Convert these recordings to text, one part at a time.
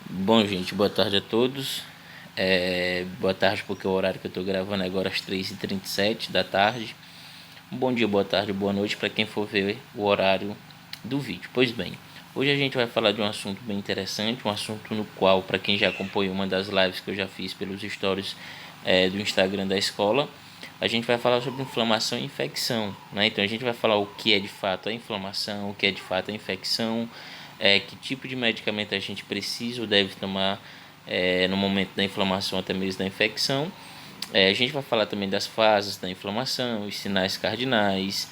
Bom, gente, boa tarde a todos. Boa tarde porque o horário que eu tô gravando é agora às 3h37 da tarde. Bom dia, boa tarde, boa noite para quem for ver o horário do vídeo. Pois bem, hoje a gente vai falar de um assunto bem interessante, um assunto no qual, para quem já acompanhou uma das lives que eu já fiz pelos stories do Instagram da escola, a gente vai falar sobre inflamação e infecção, né? Então a gente vai falar o que é de fato a inflamação, o que é de fato a infecção, que tipo de medicamento a gente precisa ou deve tomar no momento da inflamação, até mesmo da infecção. A gente vai falar também das fases da inflamação, os sinais cardinais,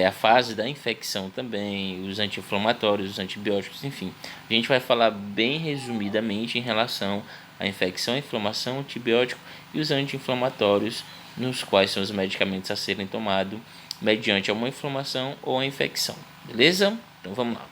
a fase da infecção também, os anti-inflamatórios, os antibióticos, enfim. A gente vai falar bem resumidamente em relação à infecção, inflamação, antibiótico e os anti-inflamatórios, nos quais são os medicamentos a serem tomados mediante uma inflamação ou a infecção. Beleza? Então vamos lá.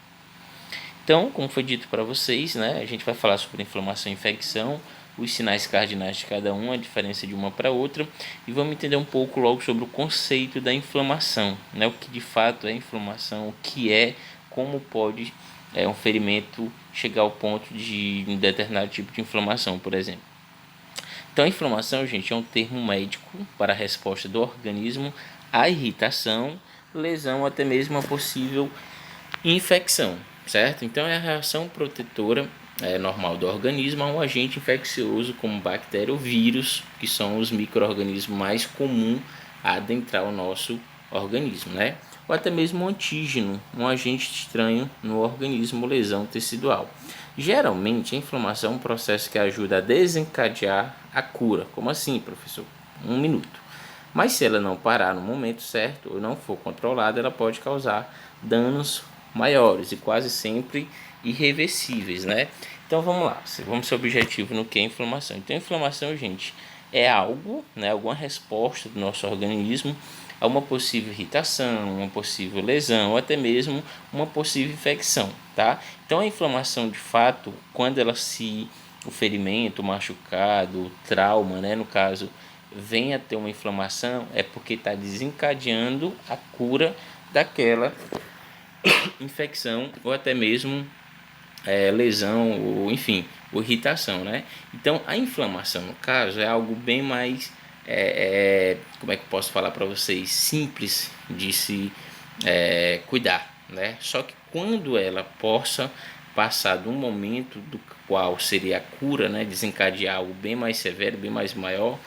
Então, como foi dito para vocês, né, a gente vai falar sobre inflamação e infecção, os sinais cardinais de cada um, a diferença de uma para outra, e vamos entender um pouco logo sobre o conceito da inflamação, né, o que de fato é inflamação, o que é, como pode um ferimento chegar ao ponto de um determinado tipo de inflamação, por exemplo. Então, a inflamação, gente, é um termo médico para a resposta do organismo à irritação, lesão ou até mesmo a possível infecção, certo? Então é a reação protetora normal do organismo a um agente infeccioso como bactéria ou vírus, que são os micro-organismos mais comuns a adentrar o nosso organismo, né? Ou até mesmo um antígeno, um agente estranho no organismo, lesão tecidual. Geralmente a inflamação é um processo que ajuda a desencadear a cura. Como assim, professor? 1 minuto. Mas se ela não parar no momento certo ou não for controlada, ela pode causar danos maiores e quase sempre irreversíveis, né? Então vamos lá, vamos ser objetivo no que é inflamação. Então, inflamação, gente, é algo, né, alguma resposta do nosso organismo a uma possível irritação, uma possível lesão ou até mesmo uma possível infecção, tá? Então, a inflamação, de fato, quando o ferimento, o machucado, o trauma, né, no caso, vem a ter uma inflamação, é porque está desencadeando a cura daquela infecção ou até mesmo lesão ou enfim, ou irritação, né? Então a inflamação no caso é algo bem mais como é que eu posso falar para vocês, simples de se cuidar, né? Só que quando ela possa passar de um momento do qual seria a cura, né, desencadear algo bem mais severo, bem maior,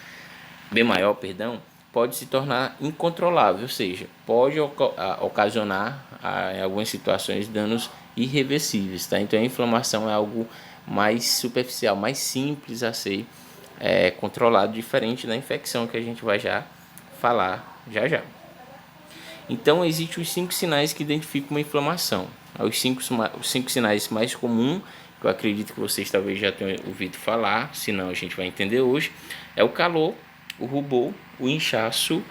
perdão, pode se tornar incontrolável, ou seja, pode ocasionar em algumas situações danos irreversíveis, tá? Então a inflamação é algo mais superficial, mais simples a ser controlado, diferente da infecção que a gente vai já falar já já. Então existem os 5 sinais que identificam uma inflamação. Os cinco sinais mais comuns, que eu acredito que vocês talvez já tenham ouvido falar, senão a gente vai entender hoje, é o calor, o rubor, o inchaço,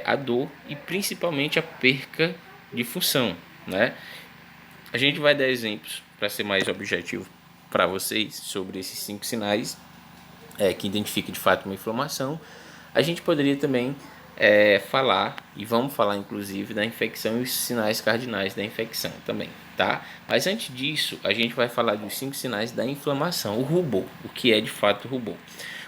a dor e principalmente a perca de função, né? A gente vai dar exemplos para ser mais objetivo para vocês sobre esses 5 sinais que identificam de fato uma inflamação. A gente poderia também falar, e vamos falar inclusive da infecção e os sinais cardinais da infecção também, tá? Mas antes disso, a gente vai falar dos 5 sinais da inflamação, o rubor, o que é de fato o rubor.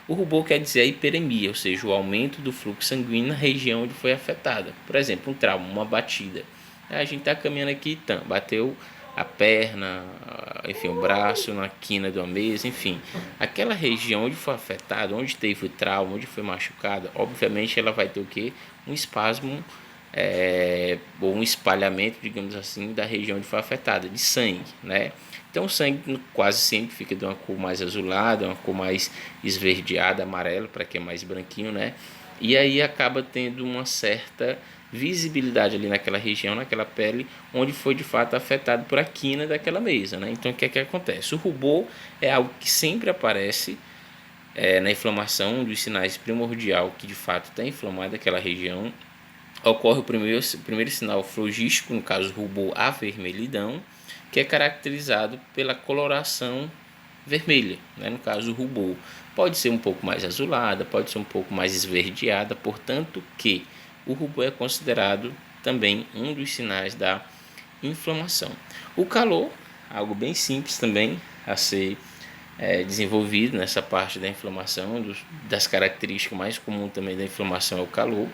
O rubor quer dizer a hiperemia, ou seja, o aumento do fluxo sanguíneo na região onde foi afetada. Por exemplo, um trauma, uma batida. A gente está caminhando aqui, bateu a perna, enfim, o braço na quina de uma mesa, enfim. Aquela região onde foi afetada, onde teve o trauma, onde foi machucada, obviamente ela vai ter o quê? Um espasmo ou um espalhamento, digamos assim, da região onde foi afetada, de sangue, né? Então o sangue quase sempre fica de uma cor mais azulada, uma cor mais esverdeada, amarelo, para quem é mais branquinho, né? E aí acaba tendo uma certa visibilidade ali naquela região, naquela pele, onde foi de fato afetado por a quina daquela mesa, né? Então o que é que acontece? O rubor é algo que sempre aparece na inflamação, um dos sinais primordial que de fato está inflamada aquela região. Ocorre o primeiro sinal flogístico, no caso rubor avermelhidão, que é caracterizado pela coloração vermelha, né? No caso o rubor. Pode ser um pouco mais azulada, pode ser um pouco mais esverdeada, portanto que o rubor é considerado também um dos sinais da inflamação. O calor, algo bem simples também a ser desenvolvido nessa parte da inflamação, das características mais comuns também da inflamação é o calor,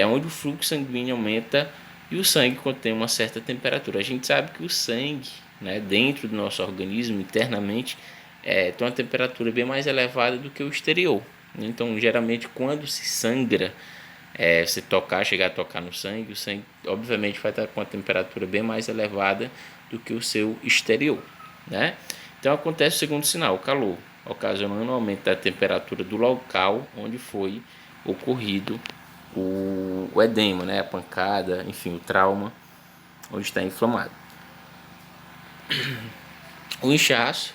onde o fluxo sanguíneo aumenta e o sangue contém uma certa temperatura. A gente sabe que o sangue, né, dentro do nosso organismo, internamente, tem uma temperatura bem mais elevada do que o exterior. Então, geralmente, quando se sangra, se chegar a tocar no sangue, o sangue obviamente vai estar com uma temperatura bem mais elevada do que o seu exterior, né? Então acontece o segundo sinal, o calor, ocasionando um aumento da temperatura do local onde foi ocorrido o edema, né? A pancada, enfim, o trauma onde está inflamado. O inchaço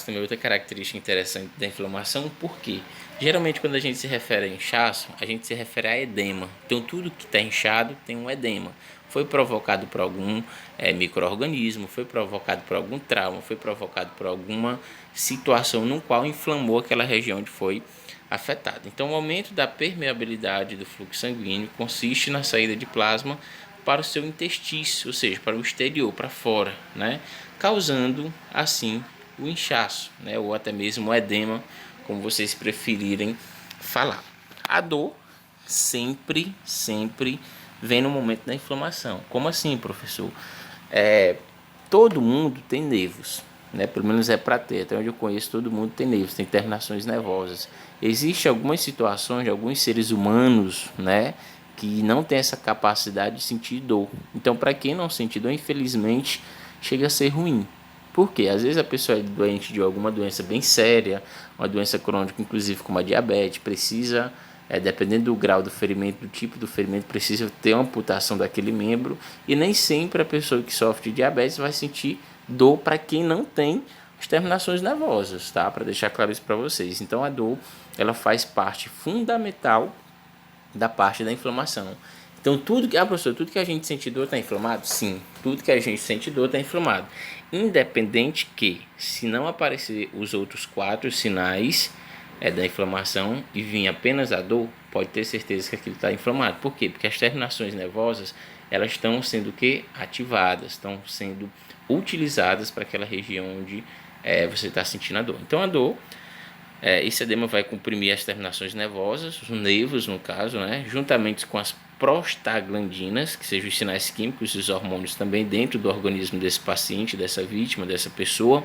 também é outra característica interessante da inflamação, porque geralmente quando a gente se refere a inchaço, a gente se refere a edema. Então tudo que está inchado tem um edema. Foi provocado por algum micro-organismo, foi provocado por algum trauma, foi provocado por alguma situação no qual inflamou aquela região onde foi afetada. Então o aumento da permeabilidade do fluxo sanguíneo consiste na saída de plasma para o seu interstício, ou seja, para o exterior, para fora, né? Causando assim o inchaço, né? Ou até mesmo o edema, como vocês preferirem falar. A dor sempre vem no momento da inflamação. Como assim, professor? Todo mundo tem nervos, né? Pelo menos é para ter, até onde eu conheço, todo mundo tem nervos, tem terminações nervosas. Existem algumas situações de alguns seres humanos, né, que não tem essa capacidade de sentir dor. Então, para quem não sente dor, infelizmente, chega a ser ruim. Por quê? Às vezes a pessoa é doente de alguma doença bem séria, uma doença crônica, inclusive como a diabetes, precisa, dependendo do grau do ferimento, do tipo do ferimento, precisa ter uma amputação daquele membro, e nem sempre a pessoa que sofre de diabetes vai sentir dor para quem não tem as terminações nervosas, tá? Para deixar claro isso para vocês. Então a dor, ela faz parte fundamental da parte da inflamação. Então professor, tudo que a gente sente dor está inflamado? Sim, tudo que a gente sente dor está inflamado. Independente que, se não aparecer os outros 4 sinais da inflamação e vir apenas a dor, pode ter certeza que aquilo está inflamado. Por quê? Porque as terminações nervosas, elas estão sendo ativadas, estão sendo utilizadas para aquela região onde você está sentindo a dor. Então a dor, esse edema vai comprimir as terminações nervosas, os nervos no caso, né, juntamente com as prostaglandinas, que sejam os sinais químicos e os hormônios também dentro do organismo desse paciente, dessa vítima, dessa pessoa,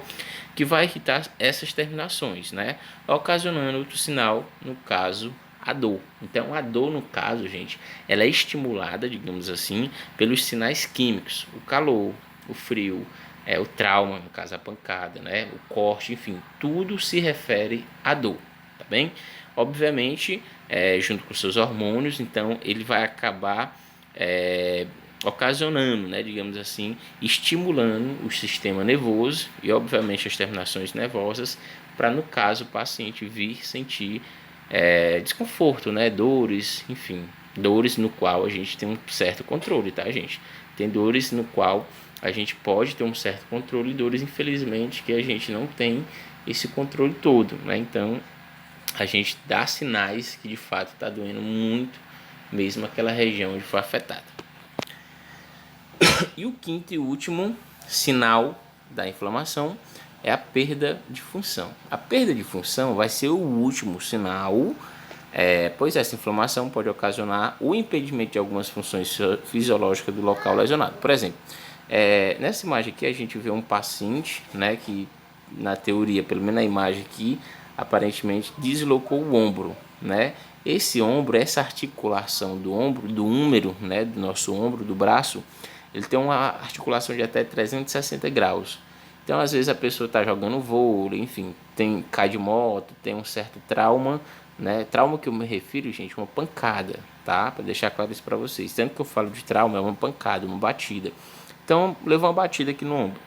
que vai irritar essas terminações, né, ocasionando outro sinal, no caso, a dor. Então a dor, no caso, gente, ela é estimulada, digamos assim, pelos sinais químicos, o calor, o frio, o trauma, no caso a pancada, né, o corte, enfim, tudo se refere à dor, tá bem? Obviamente, junto com seus hormônios, então ele vai acabar ocasionando, né, digamos assim, estimulando o sistema nervoso e obviamente as terminações nervosas para, no caso, o paciente vir sentir desconforto, né, dores, enfim, dores no qual a gente tem um certo controle, tá, gente? Tem dores no qual a gente pode ter um certo controle, e dores, infelizmente, que a gente não tem esse controle todo, né? Então, a gente dá sinais que de fato está doendo muito, mesmo aquela região onde foi afetada. E o quinto e último sinal da inflamação é a perda de função. A perda de função vai ser o último sinal, pois essa inflamação pode ocasionar o impedimento de algumas funções fisiológicas do local lesionado. Por exemplo, nessa imagem aqui a gente vê um paciente, né, que na teoria, pelo menos na imagem aqui, aparentemente deslocou o ombro, né? Esse ombro, essa articulação do ombro, do húmero, né, do nosso ombro, do braço, ele tem uma articulação de até 360 graus. Então, às vezes a pessoa está jogando vôlei, enfim, cai de moto, tem um certo trauma, né? Trauma que eu me refiro, gente, uma pancada, tá? Para deixar claro isso para vocês. Tanto que eu falo de trauma, é uma pancada, uma batida. Então, levou uma batida aqui no ombro.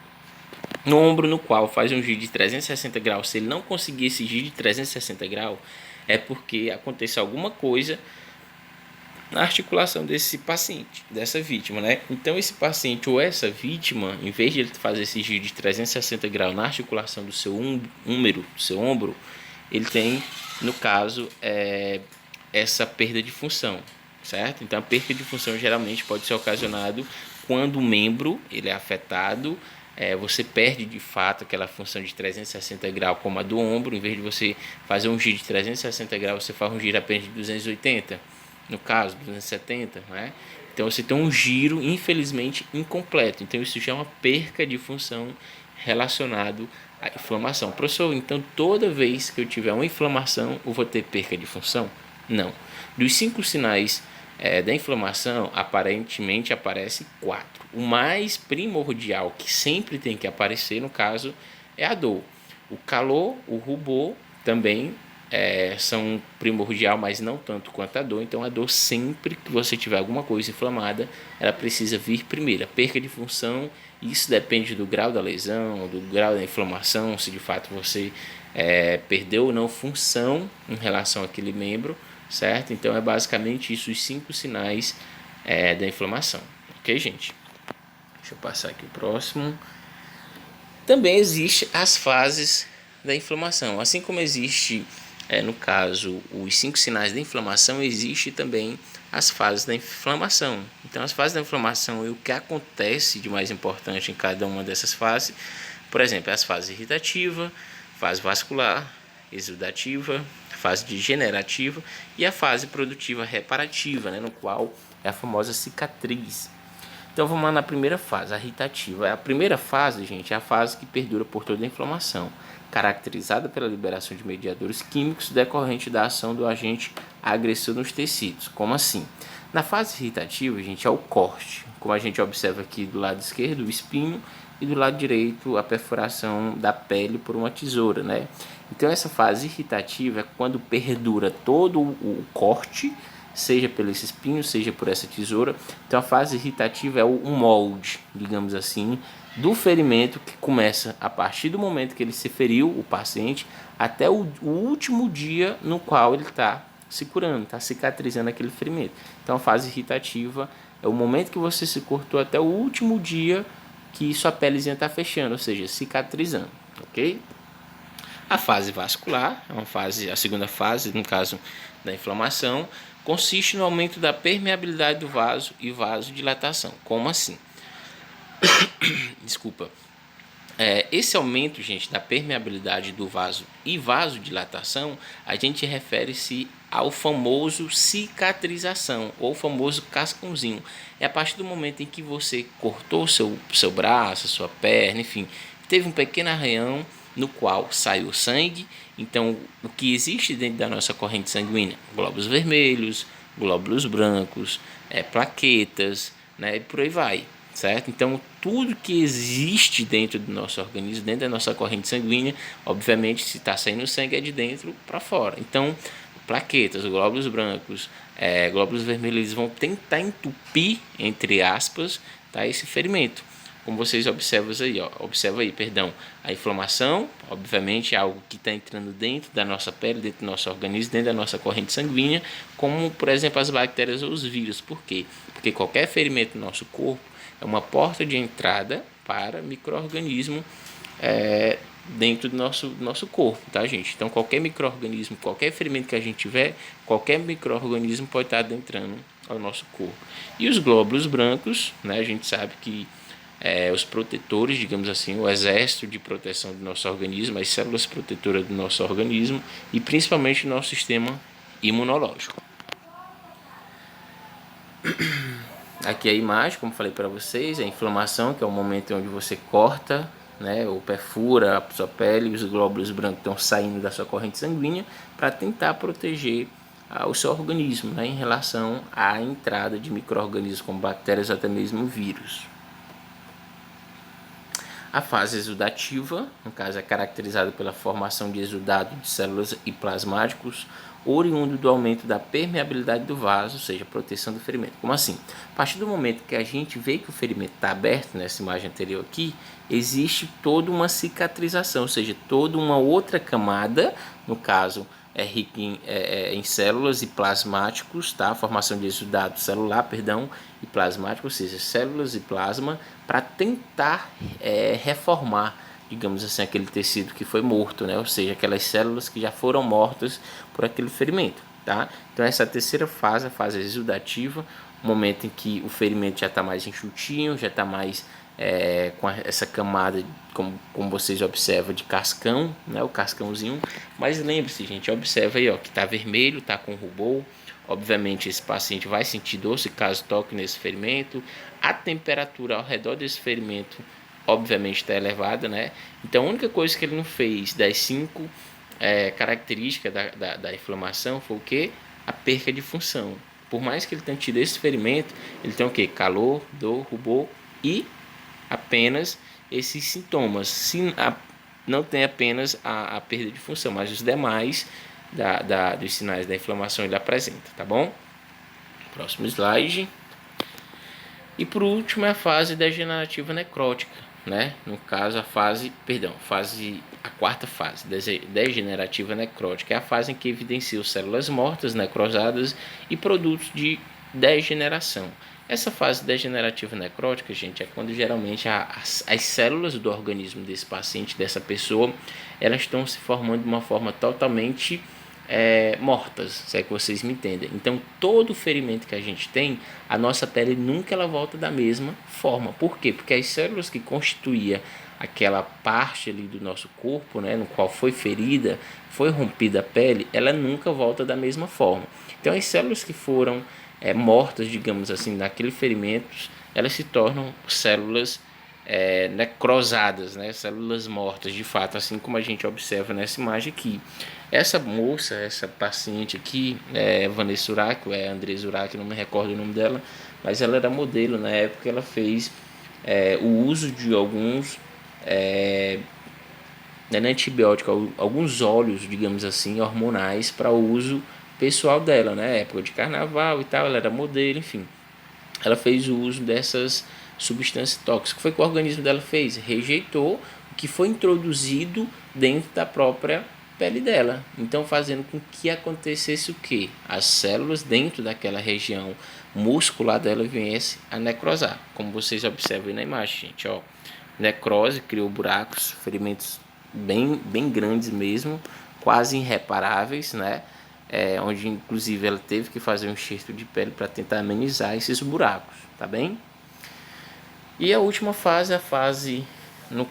No ombro, no qual faz um giro de 360 graus. Se ele não conseguir esse giro de 360 graus, é porque aconteceu alguma coisa na articulação desse paciente, dessa vítima, né? Então esse paciente ou essa vítima, em vez de ele fazer esse giro de 360 graus na articulação do seu húmero, do seu ombro, ele tem, no caso, essa perda de função, certo? Então a perda de função geralmente pode ser ocasionado quando o membro ele é afetado você perde de fato aquela função de 360 graus como a do ombro. Em vez de você fazer um giro de 360 graus, você faz um giro apenas de 280, no caso 270, né? Então você tem um giro infelizmente incompleto. Então isso já é uma perca de função relacionado à inflamação. Professor, então toda vez que eu tiver uma inflamação, eu vou ter perca de função? Não. Dos 5 sinais da inflamação, aparentemente aparece 4. O mais primordial que sempre tem que aparecer, no caso, é a dor. O calor, o rubor também são primordial, mas não tanto quanto a dor. Então a dor, sempre que você tiver alguma coisa inflamada, ela precisa vir primeiro. A perca de função, isso depende do grau da lesão, do grau da inflamação, se de fato você perdeu ou não função em relação àquele membro, certo? Então é basicamente isso, os 5 sinais da inflamação, ok, gente? Deixa eu passar aqui o próximo. Também existe as fases da inflamação, assim como existe no caso os 5 sinais da inflamação, existe também as fases da inflamação. Então as fases da inflamação e o que acontece de mais importante em cada uma dessas fases, por exemplo, as fases irritativa, fase vascular, exudativa, fase degenerativa e a fase produtiva reparativa, né, no qual é a famosa cicatriz. Então vamos lá na primeira fase, a irritativa. A primeira fase, gente, é a fase que perdura por toda a inflamação, caracterizada pela liberação de mediadores químicos decorrente da ação do agente agressor nos tecidos. Como assim? Na fase irritativa, gente, é o corte, como a gente observa aqui do lado esquerdo, o espinho, e do lado direito a perfuração da pele por uma tesoura, né? Então essa fase irritativa é quando perdura todo o corte, seja pelo esse espinho, seja por essa tesoura. Então a fase irritativa é um molde, digamos assim, do ferimento, que começa a partir do momento que ele se feriu, o paciente, até o último dia no qual ele está se curando, está cicatrizando aquele ferimento. Então a fase irritativa é o momento que você se cortou até o último dia que sua pelezinha está fechando, ou seja, cicatrizando, ok? A fase vascular, a segunda fase, no caso da inflamação, consiste no aumento da permeabilidade do vaso e vasodilatação. Como assim? Desculpa. Esse aumento, gente, da permeabilidade do vaso e vasodilatação, a gente refere-se ao famoso cicatrização, ou famoso cascãozinho. É a partir do momento em que você cortou seu braço, sua perna, enfim, teve um pequeno arranhão no qual saiu sangue. Então, o que existe dentro da nossa corrente sanguínea? Glóbulos vermelhos, glóbulos brancos, plaquetas, né, e por aí vai. Certo? Então, tudo que existe dentro do nosso organismo, dentro da nossa corrente sanguínea, obviamente, se está saindo sangue, é de dentro para fora. Então, plaquetas, glóbulos brancos, glóbulos vermelhos, eles vão tentar entupir, entre aspas, tá, esse ferimento. Como vocês observam aí, a inflamação, obviamente, é algo que está entrando dentro da nossa pele, dentro do nosso organismo, dentro da nossa corrente sanguínea, como, por exemplo, as bactérias ou os vírus. Por quê? Porque qualquer ferimento no nosso corpo é uma porta de entrada para micro-organismo dentro do nosso corpo, tá, gente? Então, qualquer micro-organismo, qualquer ferimento que a gente tiver, qualquer micro-organismo pode estar adentrando ao nosso corpo. E os glóbulos brancos, né, a gente sabe que os protetores, digamos assim, o exército de proteção do nosso organismo, as células protetoras do nosso organismo e principalmente do nosso sistema imunológico. Aqui a imagem, como falei para vocês, a inflamação, que é o momento onde você corta, né, ou perfura a sua pele, e os glóbulos brancos estão saindo da sua corrente sanguínea para tentar proteger o seu organismo, né, em relação à entrada de micro-organismos como bactérias, até mesmo vírus. A fase exudativa, no caso, é caracterizada pela formação de exudado de células e plasmáticos, oriundo do aumento da permeabilidade do vaso, ou seja, proteção do ferimento. Como assim? A partir do momento que a gente vê que o ferimento está aberto, nessa imagem anterior aqui, existe toda uma cicatrização, ou seja, toda uma outra camada, no caso, é rica em células e plasmáticos, tá? A formação de exudado celular, e plasmático, ou seja, células e plasma, para tentar reformar, digamos assim, aquele tecido que foi morto, né? Ou seja, aquelas células que já foram mortas por aquele ferimento, tá? Então essa terceira fase, a fase exudativa, o momento em que o ferimento já está mais enxutinho, já está mais com essa camada, como vocês observam, de cascão, né, o cascãozinho. Mas lembre-se, gente, observa aí, ó, que tá vermelho, tá com rubor. Obviamente esse paciente vai sentir dor se caso toque nesse ferimento. A temperatura ao redor desse ferimento obviamente está elevada, né? Então a única coisa que ele não fez das 5 características da inflamação foi o que? A perca de função. Por mais que ele tenha tido esse ferimento, ele tem o que? Calor, dor, rubor e apenas esses sintomas. Não tem apenas a perda de função, mas os demais dos sinais da inflamação ele apresenta, tá bom? Próximo slide. E por último é a fase degenerativa necrótica, né? No caso a quarta fase, degenerativa necrótica, é a fase em que evidencia células mortas, necrosadas e produtos de degeneração. Essa fase degenerativa necrótica, gente, é quando geralmente as células do organismo desse paciente, dessa pessoa, elas estão se formando de uma forma totalmente mortas, se é que vocês me entendem. Então, todo ferimento que a gente tem, a nossa pele nunca ela volta da mesma forma. Por quê? Porque as células que constituía aquela parte ali do nosso corpo, né, no qual foi ferida, foi rompida a pele, ela nunca volta da mesma forma. Então, as células que foram mortas, digamos assim, naquele ferimento, elas se tornam células necrosadas, né? Células mortas, de fato, assim como a gente observa nessa imagem aqui. Essa moça, essa paciente aqui, Vanessa Urach, Andresa Urach, não me recordo o nome dela, mas ela era modelo na época. Ela fez o uso de alguns antibióticos, alguns óleos, digamos assim, hormonais para o uso pessoal dela, né? Época de carnaval e tal, ela era modelo, enfim. Ela fez o uso dessas substâncias tóxicas. O que foi que o organismo dela fez? Rejeitou o que foi introduzido dentro da própria pele dela. Então, fazendo com que acontecesse o quê? As células dentro daquela região muscular dela viessem a necrosar. Como vocês observam aí na imagem, gente, ó. Necrose criou buracos, ferimentos bem grandes mesmo, quase irreparáveis, né? Onde inclusive ela teve que fazer um enxerto de pele para tentar amenizar esses buracos, tá bem? E a última fase é a fase no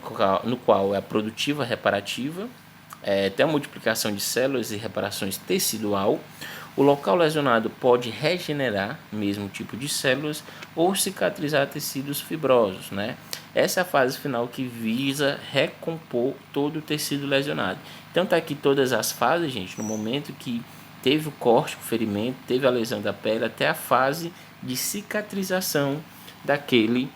qual é a produtiva reparativa, tem a multiplicação de células e reparações tecidual. O local lesionado pode regenerar mesmo tipo de células ou cicatrizar tecidos fibrosos, né? Essa é a fase final que visa recompor todo o tecido lesionado. Então tá aqui todas as fases, gente, no momento que teve o corte, o ferimento, teve a lesão da pele, até a fase de cicatrização daquele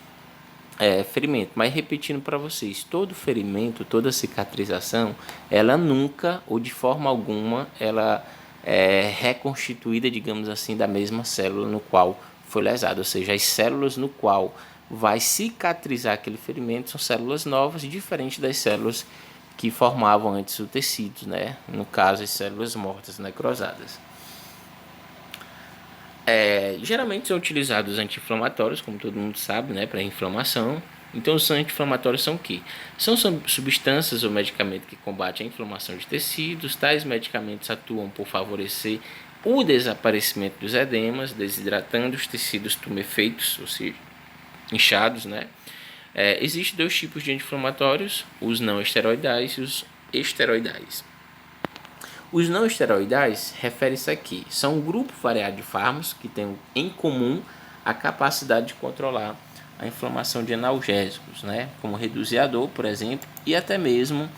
ferimento. Mas repetindo para vocês, todo ferimento, toda cicatrização, ela nunca ou de forma alguma ela é reconstituída, digamos assim, da mesma célula no qual foi lesado. Ou seja, as células no qual vai cicatrizar aquele ferimento são células novas, diferentes das células que formavam antes o tecido, né? No caso, as células mortas, necrosadas. Geralmente são utilizados anti-inflamatórios, como todo mundo sabe, né, para inflamação. Então, os anti-inflamatórios são o quê? São substâncias ou medicamentos que combatem a inflamação de tecidos. Tais medicamentos atuam por favorecer o desaparecimento dos edemas, desidratando os tecidos tumefeitos, ou seja, inchados, né? Existem dois tipos de anti-inflamatórios, os não esteroidais e os esteroidais. Os não esteroidais referem-se aqui, são um grupo variado de fármacos que têm em comum a capacidade de controlar a inflamação de analgésicos, né? Como reduzir a dor, por exemplo, e até mesmo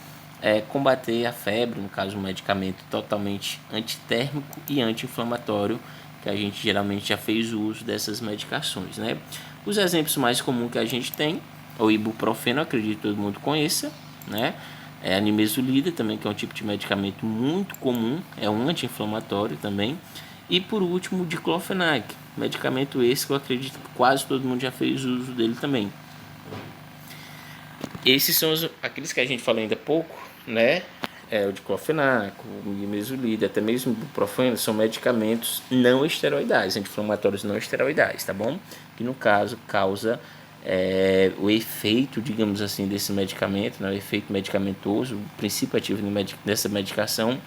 combater a febre, no caso um medicamento totalmente antitérmico e anti-inflamatório, que a gente geralmente já fez o uso dessas medicações, né? Os exemplos mais comuns que a gente tem é o ibuprofeno, acredito que todo mundo conheça, né? A nimesulida também, que é um tipo de medicamento muito comum, é um anti-inflamatório também. E por último, o diclofenac, medicamento esse que eu acredito que quase todo mundo já fez uso dele também. Esses são aqueles que a gente falou ainda há pouco, né? O diclofenac, o nimesulida, até mesmo o ibuprofeno, são medicamentos não esteroidais, anti-inflamatórios não esteroidais, tá bom? Que no caso causa o efeito, digamos assim, desse medicamento, né, o efeito medicamentoso, o princípio ativo dessa medicação,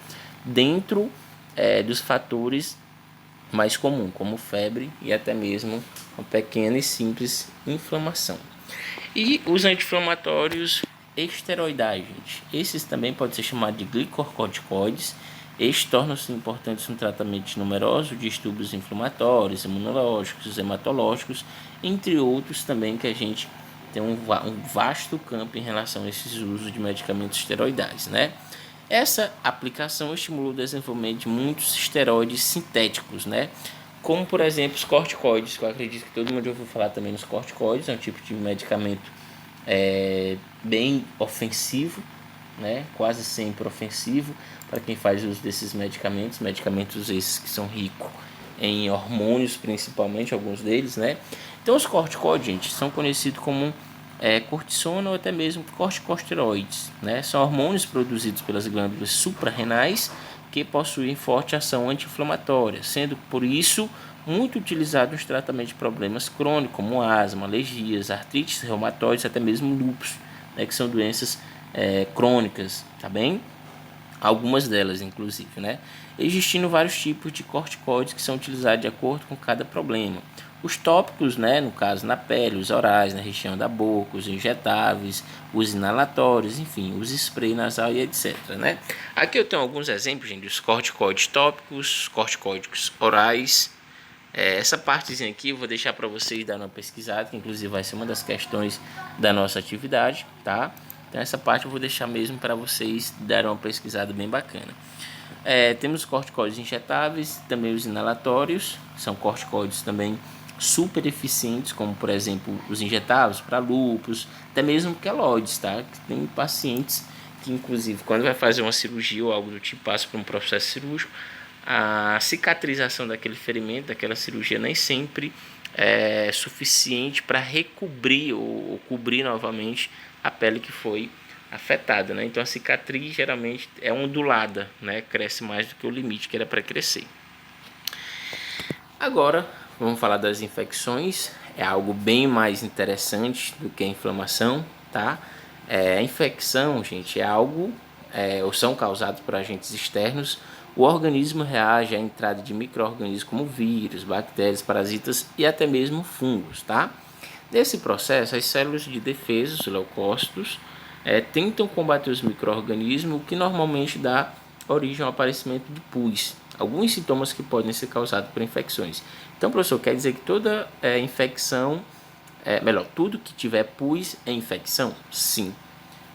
dentro dos fatores mais comuns, como febre e até mesmo uma pequena e simples inflamação. E os anti-inflamatórios esteroidais, gente. Esses também podem ser chamados de glicocorticoides. Estes tornam-se importantes no tratamento de numerosos distúrbios inflamatórios, imunológicos, hematológicos, entre outros também, que a gente tem um vasto campo em relação a esses usos de medicamentos esteroidais, né? Essa aplicação estimula o desenvolvimento de muitos esteroides sintéticos, né? Como, por exemplo, os corticoides, que eu acredito que todo mundo já ouviu falar também nos corticoides. É um tipo de medicamento bem ofensivo, né? Quase sempre ofensivo para quem faz uso desses medicamentos. Medicamentos esses que são ricos em hormônios, principalmente, alguns deles, né? Então, os corticoides, gente, são conhecidos como cortisona ou até mesmo corticosteroides, né? São hormônios produzidos pelas glândulas suprarrenais que possuem forte ação anti-inflamatória, sendo por isso muito utilizado nos tratamentos de problemas crônicos como asma, alergias, artrites reumatoides, até mesmo lúpus, né? Que são doenças crônicas, tá bem? Algumas delas, inclusive, né? Existindo vários tipos de corticoides que são utilizados de acordo com cada problema. Os tópicos, né, no caso na pele, os orais, na região da boca, os injetáveis, os inalatórios, enfim, os spray nasal e etc, né? Aqui eu tenho alguns exemplos, gente, dos corticoides tópicos, corticoides orais. Essa partezinha aqui eu vou deixar para vocês dar uma pesquisada, que inclusive vai ser uma das questões da nossa atividade, tá? Então essa parte eu vou deixar mesmo para vocês darem uma pesquisada bem bacana. Temos os corticoides injetáveis, também os inalatórios, são corticoides também super eficientes, como por exemplo os injetáveis para lúpus, até mesmo queloides, tá? Tem pacientes que inclusive quando vai fazer uma cirurgia ou algo do tipo, passa por um processo cirúrgico, a cicatrização daquele ferimento, daquela cirurgia nem sempre é suficiente para recobrir ou cobrir novamente a pele que foi afetada, né? Então a cicatriz geralmente é ondulada, né? Cresce mais do que o limite que era para crescer. Agora vamos falar das infecções. É algo bem mais interessante do que a inflamação, tá? A infecção, gente, é algo ou são causados por agentes externos. O organismo reage à entrada de micro-organismos como vírus, bactérias, parasitas e até mesmo fungos, tá? Nesse processo, as células de defesa, os leucócitos, tentam combater os micro-organismos, o que normalmente dá origem ao aparecimento de pus. Alguns sintomas que podem ser causados por infecções. Então, professor, quer dizer que toda infecção, tudo que tiver pus é infecção? Sim.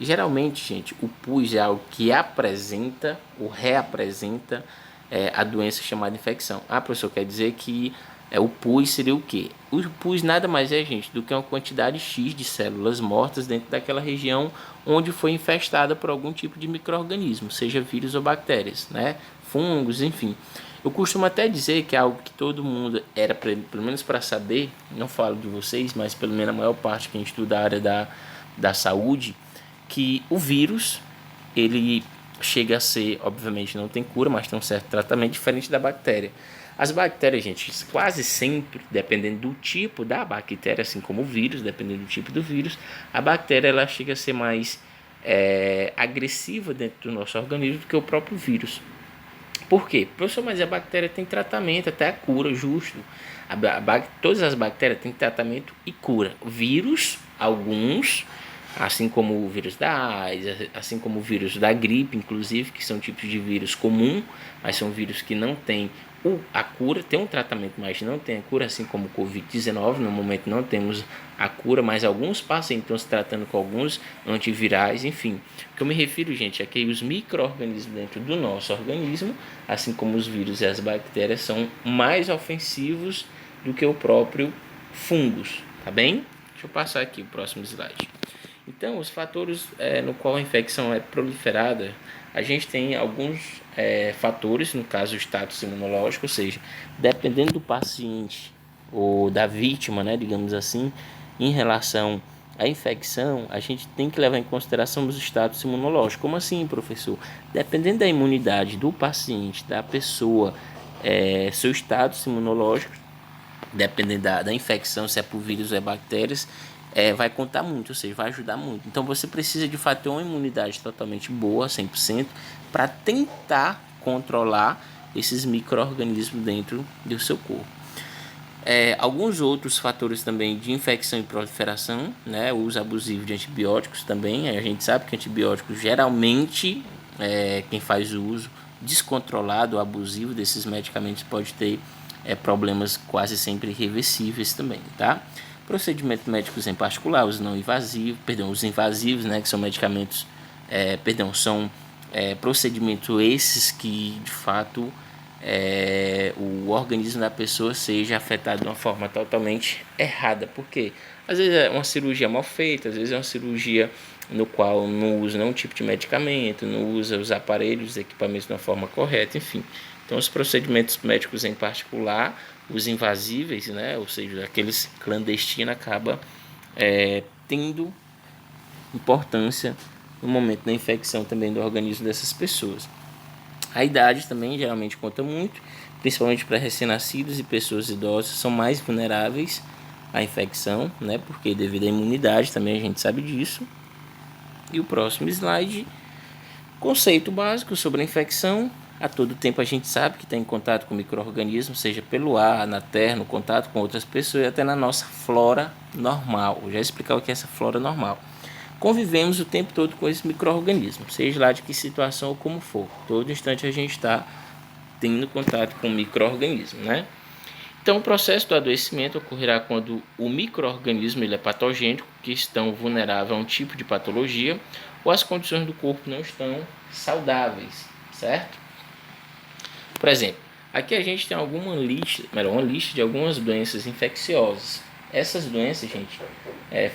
Geralmente, gente, o pus é algo que apresenta ou reapresenta a doença chamada infecção. Ah, professor, quer dizer que o pus seria o quê? O pus nada mais é, gente, do que uma quantidade X de células mortas dentro daquela região onde foi infestada por algum tipo de micro-organismo, seja vírus ou bactérias, né? Fungos, enfim. Eu costumo até dizer que é algo que todo mundo era, pelo menos para saber, não falo de vocês, mas pelo menos a maior parte que estuda a área da saúde, que o vírus, ele chega a ser, obviamente não tem cura, mas tem um certo tratamento diferente da bactéria. As bactérias, gente, quase sempre, dependendo do tipo da bactéria, assim como o vírus, dependendo do tipo do vírus, a bactéria ela chega a ser mais agressiva dentro do nosso organismo do que o próprio vírus. Por quê? Professor, mas a bactéria tem tratamento, até a cura, justo. Todas as bactérias têm tratamento e cura. Vírus, alguns, assim como o vírus da AIDS, assim como o vírus da gripe, inclusive, que são tipos de vírus comum, mas são vírus que não têm a cura, tem um tratamento, mas não tem a cura, assim como o Covid-19, no momento não temos a cura, mas alguns pacientes estão se tratando com alguns antivirais, enfim. O que eu me refiro, gente, é que os micro-organismos dentro do nosso organismo, assim como os vírus e as bactérias, são mais ofensivos do que o próprio fungos, tá bem? Deixa eu passar aqui o próximo slide. Então, os fatores no qual a infecção é proliferada, a gente tem alguns fatores, no caso o status imunológico, ou seja, dependendo do paciente ou da vítima, né, digamos assim, em relação à infecção, a gente tem que levar em consideração os status imunológicos. Como assim, professor? Dependendo da imunidade do paciente, da pessoa, seu status imunológico, dependendo da infecção, se é por vírus ou é bactérias, vai contar muito, ou seja, vai ajudar muito. Então você precisa de fato ter uma imunidade totalmente boa, 100%, para tentar controlar esses micro-organismos dentro do seu corpo. Alguns outros fatores também de infecção e proliferação, né? O uso abusivo de antibióticos também. A gente sabe que antibióticos geralmente, quem faz o uso descontrolado ou abusivo desses medicamentos pode ter problemas quase sempre irreversíveis também, tá? Procedimentos médicos em particular, os não invasivos, os invasivos, né? Que são medicamentos, são procedimentos esses que de fato o organismo da pessoa seja afetado de uma forma totalmente errada. Porque às vezes é uma cirurgia mal feita, às vezes é uma cirurgia no qual não usa nenhum tipo de medicamento, não usa os aparelhos, os equipamentos de uma forma correta, enfim. Então os procedimentos médicos em particular, os invasíveis, né, ou seja, aqueles clandestinos, acaba tendo importância no momento da infecção também do organismo dessas pessoas. A idade também geralmente conta muito, principalmente para recém-nascidos e pessoas idosas, são mais vulneráveis à infecção, né? Porque devido à imunidade também a gente sabe disso. E o próximo slide, conceito básico sobre a infecção. A todo tempo a gente sabe que está em contato com micro-organismos, seja pelo ar, na terra, no contato com outras pessoas e até na nossa flora normal. Vou já explicar o que é essa flora normal. Convivemos o tempo todo com esse micro-organismo, seja lá de que situação ou como for. Todo instante a gente está tendo contato com o micro-organismo, né? Então, o processo do adoecimento ocorrerá quando o micro-organismo ele é patogênico, que estão vulnerável a um tipo de patologia, ou as condições do corpo não estão saudáveis, certo? Por exemplo, aqui a gente tem uma lista de algumas doenças infecciosas. Essas doenças, gente,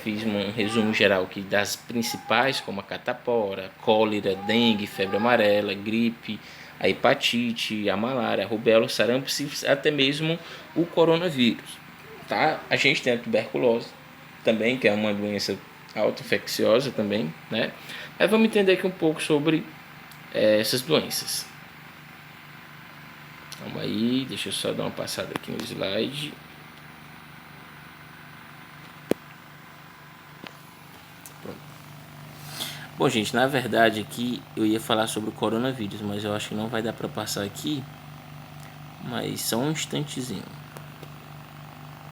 fiz um resumo geral aqui das principais, como a catapora, cólera, dengue, febre amarela, gripe, a hepatite, a malária, a rubéola, sarampo, sífilis, até mesmo o coronavírus. Tá? A gente tem a tuberculose também, que é uma doença auto-infecciosa também, né? Mas vamos entender aqui um pouco sobre essas doenças. Calma aí, deixa eu só dar uma passada aqui no slide. Bom, gente, na verdade aqui eu ia falar sobre o coronavírus, mas eu acho que não vai dar para passar aqui. Mas só um instantezinho.